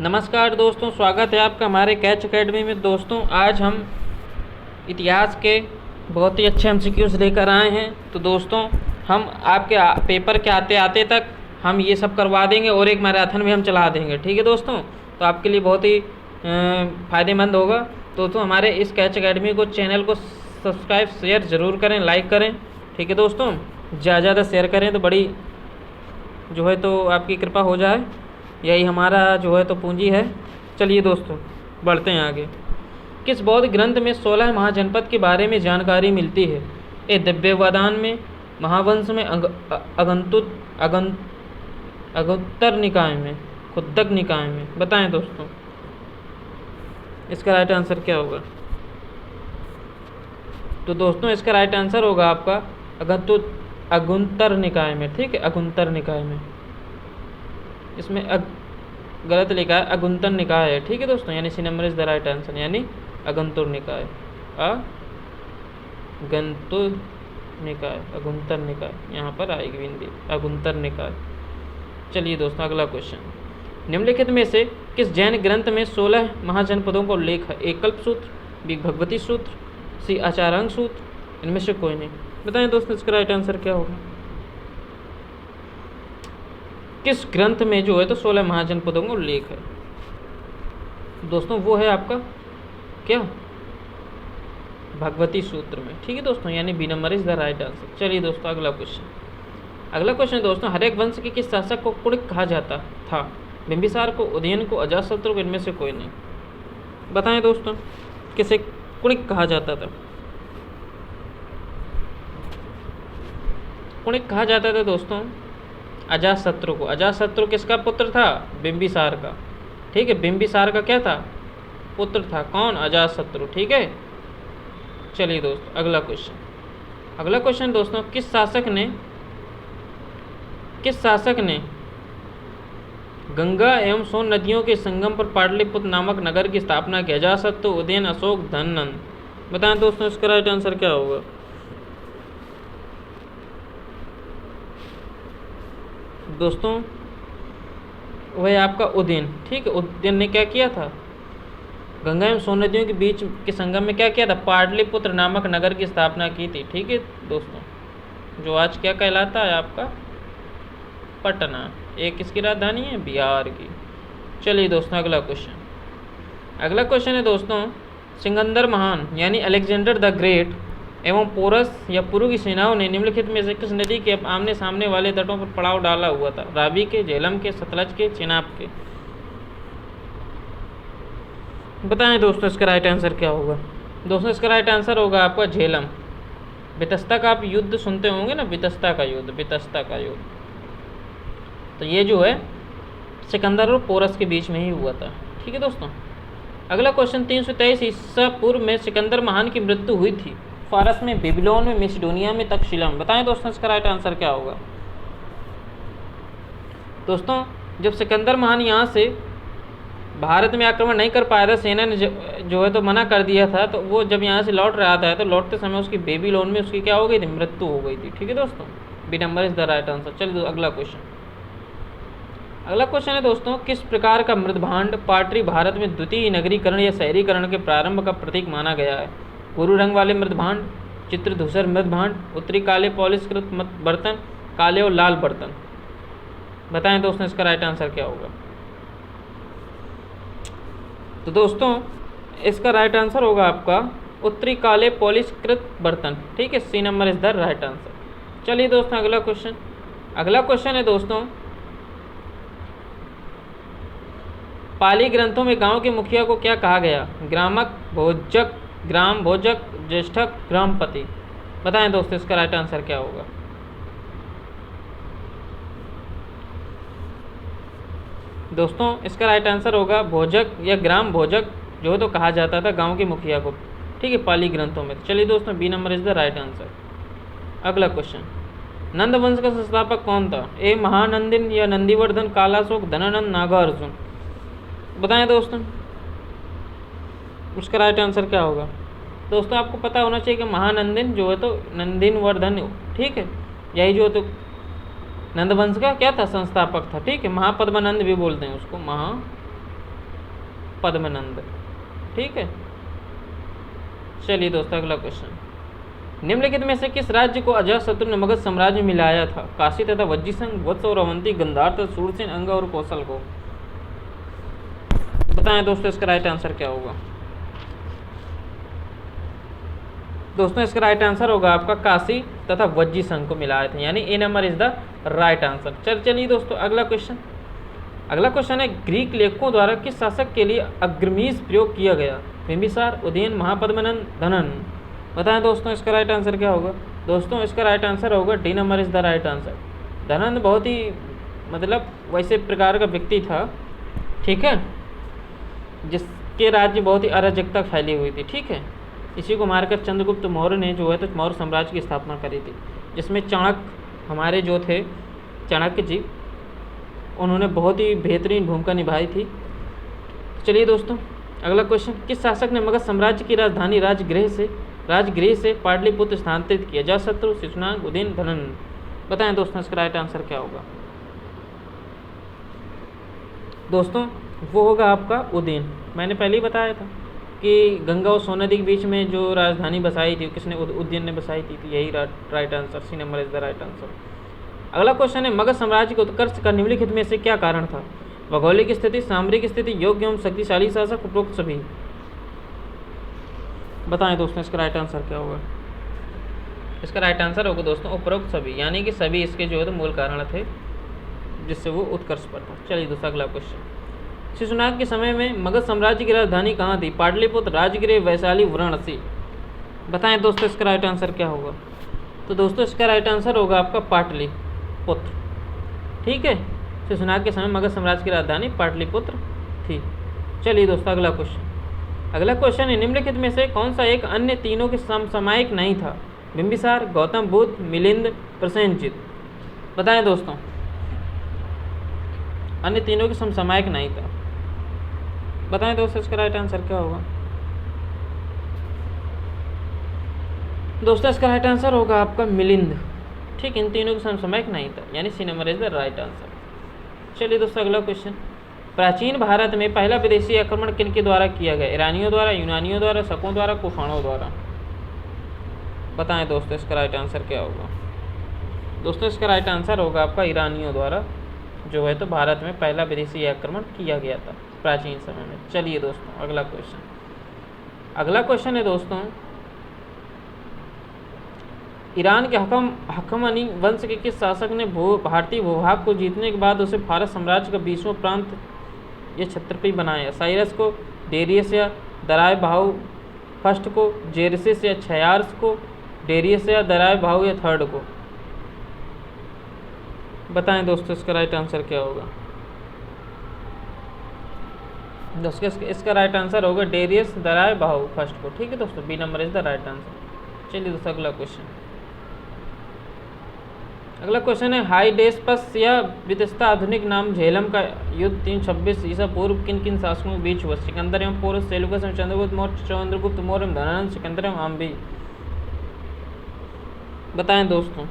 नमस्कार दोस्तों, स्वागत है आपका हमारे कैच एकेडमी में। दोस्तों आज हम इतिहास के बहुत ही अच्छे एमसीक्यूज लेकर आए हैं। तो दोस्तों हम आपके पेपर के आते आते तक हम ये सब करवा देंगे और एक मैराथन भी हम चला देंगे। ठीक है दोस्तों, तो आपके लिए बहुत ही फ़ायदेमंद होगा। दोस्तों हमारे इस कैच एकेडमी को चैनल को सब्सक्राइब शेयर ज़रूर करें, लाइक करें। ठीक है दोस्तों, ज़्यादा शेयर करें तो बड़ी जो है तो आपकी कृपा हो जाए, यही हमारा जो है तो पूंजी है। चलिए दोस्तों बढ़ते हैं आगे। किस बौद्ध ग्रंथ में 16 महाजनपद के बारे में जानकारी मिलती है? ए दिव्यवदान में, महावंश में, अगुत्तर निकाय में, खुद्दक निकाय में। बताएं दोस्तों इसका राइट आंसर क्या होगा? तो दोस्तों इसका राइट आंसर होगा आपका अगुंतर निकाय में। ठीक है, अगुंतर निकाय में। इसमें गलत लिखा है, अगुंतर निकाय है। ठीक है दोस्तों, यानी C number is the right answer, यानी अगंतुर निकाय, अगंतुर निकाय, अगुंतर निकाय यहाँ पर आएगी बिंदी, अगुंतर निकाय। चलिए दोस्तों अगला क्वेश्चन। निम्नलिखित में से किस जैन ग्रंथ में 16 महाजनपदों का उल्लेख है? ए कल्पसूत्र, बी भगवती सूत्र, सी आचारांग सूत्र, इनमें से कोई नहीं। बताएं दोस्तों इसका राइट आंसर क्या होगा? किस ग्रंथ में जो है तो 16 महाजनपदों का उल्लेख है? दोस्तों वो है आपका क्या, भगवती सूत्र में। ठीक है दोस्तों, यानी B number is the right answer. चलिए दोस्तों अगला क्वेश्चन। अगला क्वेश्चन दोस्तों, हरेक वंश के किस शासक को कुणिक कहा जाता था? बिंबिसार को, उदयन को, अजातशत्रु को, इनमें से कोई नहीं। बताएं दोस्तों किसे कुणिक कहा जाता था? कुणिक कहा जाता था दोस्तों अजातशत्रु को। अजातशत्रु किसका पुत्र था? बिंबिसार का। ठीक है, बिंबिसार का क्या था? पुत्र था। कौन? अजातशत्रु। ठीक है, चलिए दोस्तों अगला क्वेश्चन। अगला क्वेश्चन दोस्तों, किस शासक ने गंगा एवं सोन नदियों के संगम पर पाटलिपुत्र नामक नगर की स्थापना की? अजातशत्रु, उदयन, अशोक, धननंद। बताएं दोस्तों इसका राइट आंसर क्या होगा? दोस्तों वह आपका उदयन। ठीक है, उदयन ने क्या किया था? गंगा एवं सोन नदियों के बीच के संगम में क्या किया था? पाटलिपुत्र नामक नगर की स्थापना की थी। ठीक है दोस्तों, जो आज क्या कहलाता है आपका पटना। एक किसकी राजधानी है? बिहार की। चलिए दोस्तों अगला क्वेश्चन। अगला क्वेश्चन है दोस्तों, सिकंदर महान यानी अलेक्जेंडर द ग्रेट एवं पोरस या पुरु की सेनाओं ने निम्नलिखित में से किस नदी के आमने सामने वाले तटों पर पड़ाव डाला हुआ था? रावी के, झेलम के, सतलज के, चेनाब के। बताएं दोस्तों इसका राइट आंसर क्या होगा? दोस्तों इसका राइट आंसर होगा आपका झेलम। वितस्ता का आप युद्ध सुनते होंगे ना, वितस्ता का युद्ध, वितस्ता का युद्ध। तो ये जो है सिकंदर और पोरस के बीच में ही हुआ था। ठीक है दोस्तों, अगला क्वेश्चन। 323 ईसा पूर्व में सिकंदर महान की मृत्यु हुई थी फारस में, बेबीलोन में, मैसिडोनिया में, तक्षशिला में। बताएं दोस्तों इसका राइट आंसर क्या होगा? दोस्तों जब सिकंदर महान यहाँ से भारत में आक्रमण नहीं कर पाया था, सेना ने जो है तो मना कर दिया था, तो वो जब यहाँ से लौट रहा था तो लौटते समय उसकी बेबीलोन में उसकी क्या हो गई थी? मृत्यु हो गई थी। ठीक है दोस्तों, B number is the right answer. चलिए अगला क्वेश्चन। अगला क्वेश्चन है दोस्तों, किस प्रकार का मृदभांड पाटरी भारत में द्वितीय नगरीकरण या शहरीकरण के प्रारंभ का प्रतीक माना गया है? भूरू रंग वाले मृदभांड, चित्रधूसर मृदभांड, उत्तरी काले पॉलिशकृत बर्तन, काले और लाल बर्तन। बताएं दोस्तों इसका राइट आंसर क्या होगा? तो दोस्तों इसका राइट आंसर होगा आपका उत्तरी काले पॉलिशकृत बर्तन। ठीक है, C number is the right answer. चलिए दोस्तों अगला क्वेश्चन। अगला क्वेश्चन है दोस्तों, पाली ग्रंथों में गांव के मुखिया को क्या कहा गया? ग्रामक, भोजक, ग्राम भोजक, ज्येष्ठक, ग्रामपति। बताएं दोस्तों इसका राइट आंसर क्या होगा? दोस्तों इसका राइट आंसर होगा भोजक या ग्राम भोजक जो तो कहा जाता था गांव के मुखिया को। ठीक है, पाली ग्रंथों में। चलिए दोस्तों B number is the right answer. अगला क्वेश्चन, नंद वंश का संस्थापक कौन था? ए महानंदिन या नंदीवर्धन, कालाशोक, धनानंद, नागार्जुन। बताएं दोस्तों उसका राइट आंसर क्या होगा? दोस्तों आपको पता होना चाहिए कि महानंदिन जो है तो नंदिन वर्धन। ठीक है, यही जो है तो नंदवंश का क्या था? संस्थापक था। ठीक है, महापद्मानंद भी बोलते हैं उसको, महापद्मनंद। ठीक है, चलिए दोस्तों अगला क्वेश्चन, निम्नलिखित में से किस राज्य को अजातशत्रु ने मगध साम्राज्य में मिलाया था? काशी तथा वज्जीसंघ, वत्स और अवंती, गंधार तथा सूरसेन, अंग और कौशल को। बताएं दोस्तों इसका राइट आंसर क्या होगा? दोस्तों इसका राइट आंसर होगा आपका काशी तथा वज्जीसंघ को मिलाया था, यानी A number is the right answer. चलिए दोस्तों अगला क्वेश्चन, अगला क्वेश्चन है, ग्रीक लेखकों द्वारा किस शासक के लिए अग्रमीज प्रयोग किया गया? बिंबिसार, उदयन, महापद्मनंद, धनन। बताएं दोस्तों इसका राइट आंसर क्या होगा? दोस्तों इसका राइट आंसर होगा D number is the right answer. धनन बहुत ही मतलब वैसे प्रकार का व्यक्ति था, ठीक है, जिसके राज्य बहुत ही अराजकता फैली हुई थी। ठीक है, इसी को मारकर चंद्रगुप्त मौर्य ने जो है तो मौर्य साम्राज्य की स्थापना करी थी, जिसमें चाणक्य हमारे जो थे चाणक्य जी, उन्होंने बहुत ही बेहतरीन भूमिका निभाई थी। चलिए दोस्तों अगला क्वेश्चन, किस शासक ने मगध साम्राज्य की राजधानी राजगृह से पाटलिपुत्र स्थानांतरित किया? अजातशत्रु, शिशुनाग, उदयन, धनन। बताएं दोस्तों इसका राइट आंसर क्या होगा? दोस्तों वो होगा आपका उदयन। मैंने पहले ही बताया था कि गंगा और सोन नदी के बीच में जो राजधानी बसाई थी किसने? उदयन ने बसाई थी, तो यही right answer, C number is the right answer. अगला क्वेश्चन है, मगध साम्राज्य के उत्कर्ष का निम्नलिखित में से क्या कारण था? भौगोलिक स्थिति, सामरिक स्थिति, योग्य एवं शक्तिशाली शासक, उपरोक्त सभी। बताएं दोस्तों इसका राइट आंसर क्या होगा? इसका राइट आंसर होगा दोस्तों उपरोक्त सभी, यानी कि सभी इसके जो है तो मूल कारण थे जिससे वो उत्कर्ष पर था। चलिए दोस्तों अगला क्वेश्चन, शिशुनाग के समय में मगध साम्राज्य की राजधानी कहाँ थी? पाटलिपुत्र, राजगृह, वैशाली, वाराणसी। बताएं दोस्तों इसका राइट आंसर क्या होगा? तो दोस्तों इसका राइट आंसर होगा आपका पाटलिपुत्र। ठीक है, शिशुनाग के समय मगध साम्राज्य की राजधानी पाटलिपुत्र थी। चलिए दोस्तों अगला क्वेश्चन, अगला क्वेश्चन है, निम्नलिखित में से कौन सा एक अन्य तीनों के समसामयिक नहीं था? बिंबिसार, गौतम बुद्ध, मिलिंद, प्रसेनजीत। बताएं दोस्तों, अन्य तीनों के समसामयिक नहीं था। बताएं दोस्तों इसका राइट आंसर क्या होगा? दोस्तों इसका राइट आंसर होगा आपका मिलिंद। ठीक, इन तीनों के समसामयिक नहीं था, यानी C number is the right answer. चलिए दोस्तों अगला क्वेश्चन, प्राचीन भारत में पहला विदेशी आक्रमण किन के द्वारा किया गया? ईरानियों द्वारा, यूनानियों द्वारा, शकों द्वारा, कुषाणों द्वारा। बताएं दोस्तों इसका राइट आंसर क्या होगा? दोस्तों इसका राइट आंसर होगा आपका ईरानियों द्वारा जो है तो भारत में पहला विदेशी आक्रमण किया गया था प्राचीन समय में। चलिए दोस्तों अगला क्वेश्चन, अगला क्वेश्चन है दोस्तों, ईरान के हकमनी वंश के किस शासक ने भारतीय भूभाग को जीतने के बाद उसे भारत साम्राज्य का 20वां प्रांत या छत्रपति बनाया? साइरस को, डेरियस या दराय भाऊ फर्स्ट को, जेरसिस या छयार्स को, डेरियस या दराय भाऊ या थर्ड को। बताएं दोस्तों इसका राइट आंसर क्या होगा? दोस्तों इसका राइट आंसर होगा डेरियस दराय भाऊ फर्स्ट को। ठीक है दोस्तों, B number is the right answer. चलिए दोस्तों अगला क्वेश्चन, अगला क्वेश्चन है, हाइडेस्पस या वितस्ता आधुनिक नाम झेलम का युद्ध 326 ईसा पूर्व किन किन शासकों के बीच हुआ? सिकंदर एवं पोरस, सेलुकस एवं चंद्रगुप्त मौर्य, चंद्रगुप्त मौर्य एवं धनानंद, सिकंदर एवं आम्बी। बताएं दोस्तों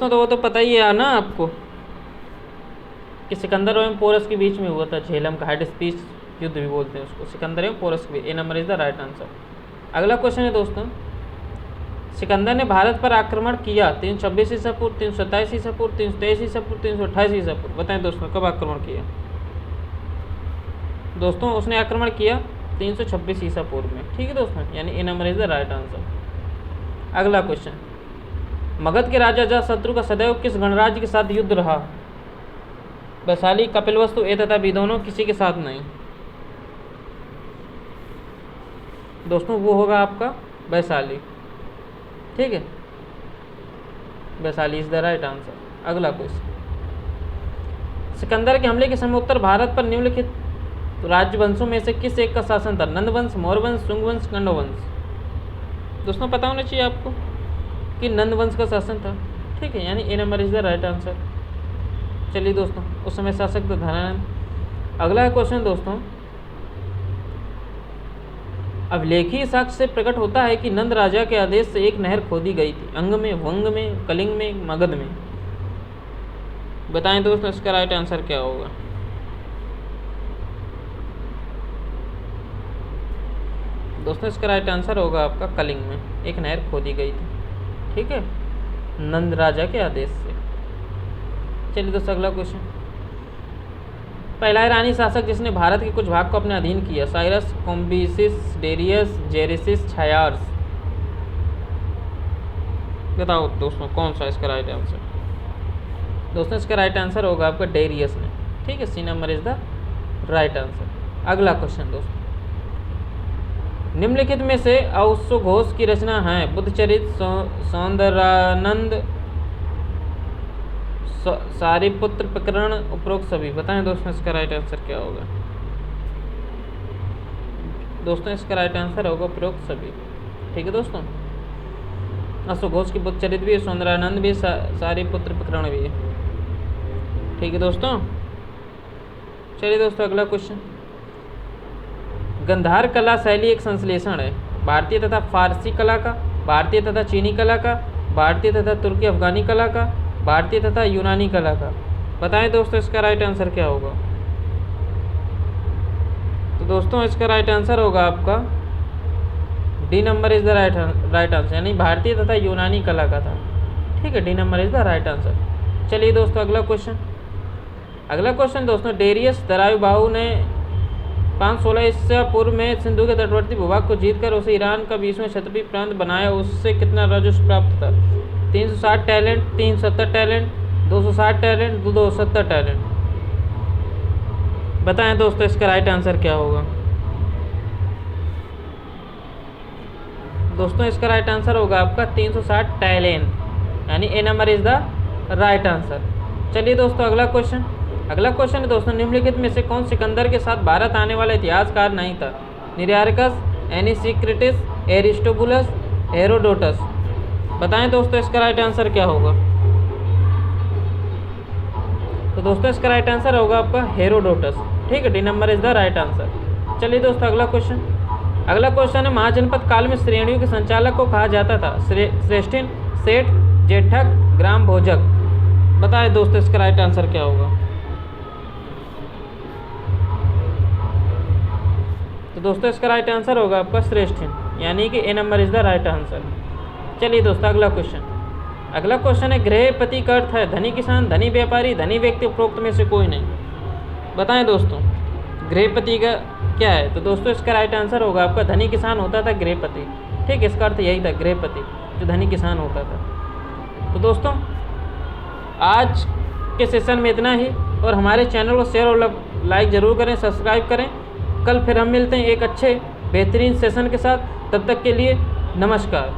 तो वो तो पता ही है ना आपको कि सिकंदर एवं पोरस के बीच में हुआ था झेलम का, हाइडेस्पस युद्ध भी बोलते हैं उसको, सिकंदर एवं पोरस के बीच। A number is the right answer. अगला क्वेश्चन है दोस्तों, सिकंदर ने भारत पर आक्रमण किया 326 ईसा पूर्व, 327 ईसा पूर्व, 323 ईसा पूर्व, 328 ईसा पूर्व। बताएं दोस्तों कब आक्रमण किया? दोस्तों उसने आक्रमण किया 326 ईसा पूर्व में। ठीक है दोस्तों, यानी A number is the right answer. अगला क्वेश्चन, मगध के राजा अजातशत्रु का सदैव किस गणराज्य के साथ युद्ध रहा? वैशाली, कपिलवस्तु, ए तथा बी दोनों, किसी के साथ नहीं। दोस्तों वो होगा आपका वैशाली। ठीक है, Vaishali is the right answer. अगला क्वेश्चन, सिकंदर के हमले के समय उत्तर भारत पर निम्नलिखित राजवंशों में से किस एक का शासन था? नंदवंश, मौर्यवंश, शुंगवंश, कण्ववंश। दोस्तों पता होना चाहिए आपको कि नंदवंश का शासन था। ठीक है, यानी A number is the right answer. चलिए दोस्तों, उस समय शासक था धनानंद। अगला क्वेश्चन दोस्तों, अभिलेखीय साक्ष्य से प्रकट होता है कि नंद राजा के आदेश से एक नहर खोदी गई थी, अंग में, वंग में, कलिंग में, मगध में। बताएं दोस्तों इसका राइट आंसर क्या होगा? दोस्तों इसका राइट आंसर होगा आपका कलिंग में एक नहर खोदी गई थी, ठीक है, नंद राजा के आदेश से। चलिए दोस्तों अगला क्वेश्चन। पहला ईरानी शासक जिसने भारत के कुछ भाग को अपने अधीन किया, साइरस, कॉम्बिसिस, डेरियस, जेरेसिस, छायार्स। बताओ दोस्तों कौन सा इसका राइट आंसर। दोस्तों इसका राइट आंसर होगा आपका डेरियस ने, ठीक है, C number is the right answer. अगला क्वेश्चन दोस्तों, निम्नलिखित में से औशघोष की रचना है, बुद्धचरित, सौंदरानंद, सारिपुत्र प्रकरण, उपरोक्त सभी। बताएं दोस्तों इसका राइट आंसर क्या होगा। दोस्तों इसका राइट आंसर होगा उपरोक्त सभी, ठीक है दोस्तों। औशघोष की बुद्धचरित भी है, सौंदरानंद भी, सारिपुत्र प्रकरण भी है, ठीक है दोस्तों। चलिए दोस्तों अगला क्वेश्चन। गंधार कला शैली एक संश्लेषण है, भारतीय तथा फारसी कला का, भारतीय तथा चीनी कला का, भारतीय तथा तुर्की अफगानी कला का, भारतीय तथा यूनानी कला का। बताएं दोस्तों इसका राइट आंसर क्या होगा। तो दोस्तों इसका राइट आंसर होगा आपका D number is the right answer, यानी भारतीय तथा यूनानी कला का था, ठीक है, D number is the right answer. चलिए दोस्तों अगला क्वेश्चन। अगला क्वेश्चन दोस्तों, डेरियस दरायुबाहु ने 516 ईसा पूर्व में सिंधु के तटवर्ती भूभाग को जीतकर उसे ईरान का 20वें क्षत्रिय प्रांत बनाया, उससे कितना राजस्व प्राप्त था। 360 टैलेंट, 370 टैलेंट, 260 टैलेंट, 270 टैलेंट। बताएं दोस्तों इसका राइट आंसर क्या होगा। दोस्तों इसका राइट आंसर होगा आपका 360 टैलेंट, यानी A number is the right answer. चलिए दोस्तों अगला क्वेश्चन। अगला क्वेश्चन है दोस्तों, निम्नलिखित में से कौन सिकंदर के साथ भारत आने वाला इतिहासकार नहीं था। निरार्कस, एनिसिक्रिटिस, एरिस्टोबुलस, हेरोडोटस। बताएं दोस्तों इसका राइट आंसर क्या होगा। तो दोस्तों इसका राइट आंसर होगा आपका हेरोडोटस, ठीक है, D number is the right answer. चलिए दोस्तों अगला क्वेश्चन। अगला क्वेश्चन है, महाजनपद काल में श्रेणियों के संचालक को कहा जाता था। श्रेष्ठिन, सेठ, जेठक, ग्राम भोजक। बताएं दोस्तों इसका राइट आंसर क्या होगा। तो दोस्तों इसका राइट आंसर होगा आपका श्रेष्ठिन, यानी कि A number is the right answer. चलिए दोस्तों अगला क्वेश्चन। अगला क्वेश्चन है, गृहपति का अर्थ है धनी किसान, धनी व्यापारी, धनी व्यक्ति, उपरोक्त में से कोई नहीं। बताएं दोस्तों गृहपति का क्या है। तो दोस्तों इसका राइट आंसर होगा आपका धनी किसान होता था गृहपति, ठीक, इसका अर्थ यही था, गृहपति जो धनी किसान होता था। तो दोस्तों आज के सेशन में इतना ही, और हमारे चैनल को शेयर और लाइक ज़रूर करें, सब्सक्राइब करें। कल फिर हम मिलते हैं एक अच्छे बेहतरीन सेशन के साथ, तब तक के लिए नमस्कार।